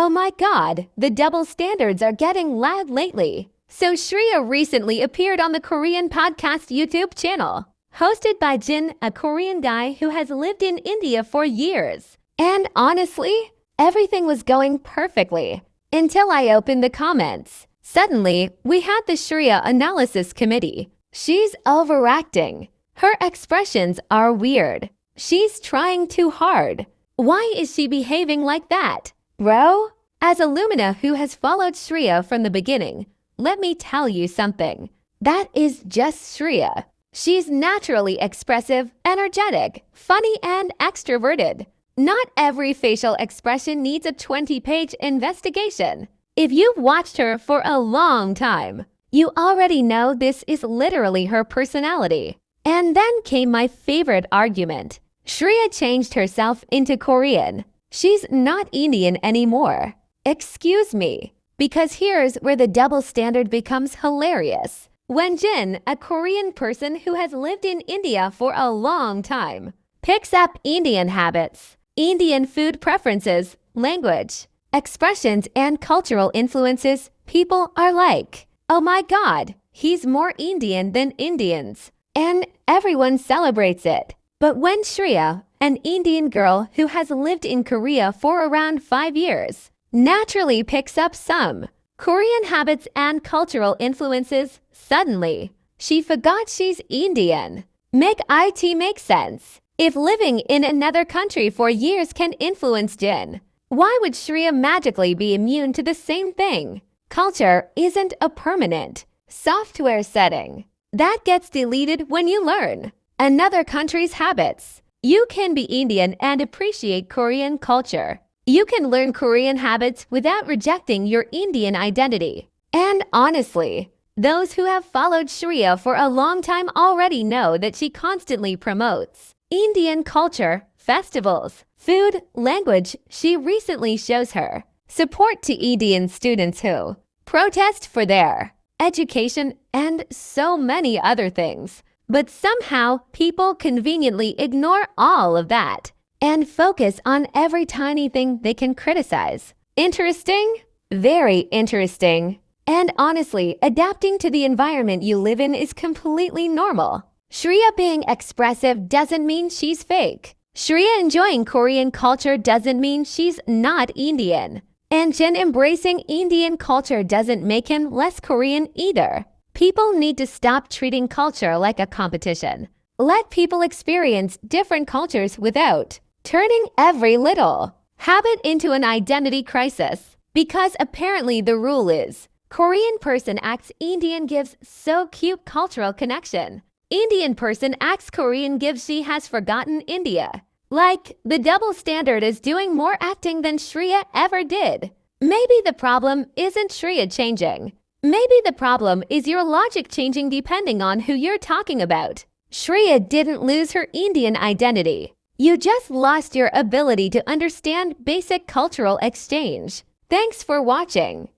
Oh my god, the double standards are getting loud lately. So Sriya recently appeared on the Korean podcast YouTube channel, hosted by Jin, a Korean guy who has lived in India for years. And honestly, everything was going perfectly until I opened the comments. Suddenly, we had the Sriya analysis committee. She's overacting. Her expressions are weird. She's trying too hard. Why is she behaving like that? Bro, as a Lumina who has followed Sriya from the beginning, let me tell you something. That is just Sriya. She's naturally expressive, energetic, funny, and extroverted. Not every facial expression needs a 20-page investigation. If you've watched her for a long time, you already know this is literally her personality. And then came my favorite argument. Sriya changed herself into Korean. She's not Indian anymore. Excuse me. Because here's where the double standard becomes hilarious. When Jin, a Korean person who has lived in India for a long time, picks up Indian habits, Indian food preferences, language, expressions, and cultural influences, people are like, oh my god, he's more Indian than Indians. And everyone celebrates it. But when Sriya, an Indian girl who has lived in Korea for around 5 years, naturally picks up some Korean habits and cultural influences, suddenly, she forgot she's Indian. Make it make sense. If living in another country for years can influence Jin, why would Sriya magically be immune to the same thing? Culture isn't a permanent software setting that gets deleted when you learn another country's habits. You can be Indian and appreciate Korean culture. You can learn Korean habits without rejecting your Indian identity. And honestly, those who have followed Sriya for a long time already know that she constantly promotes Indian culture, festivals, food, language. She recently shows her support to Indian students who protest for their education and so many other things. But somehow, people conveniently ignore all of that and focus on every tiny thing they can criticize. Interesting? Very interesting. And honestly, adapting to the environment you live in is completely normal. Sriya being expressive doesn't mean she's fake. Sriya enjoying Korean culture doesn't mean she's not Indian. And Jin embracing Indian culture doesn't make him less Korean either. People need to stop treating culture like a competition. Let people experience different cultures without turning every little habit into an identity crisis. Because apparently the rule is, Korean person acts Indian gives so cute cultural connection. Indian person acts Korean gives she has forgotten India. Like, the double standard is doing more acting than Sriya ever did. Maybe the problem isn't Sriya changing. Maybe the problem is your logic changing depending on who you're talking about. Sriya didn't lose her Indian identity. You just lost your ability to understand basic cultural exchange. Thanks for watching.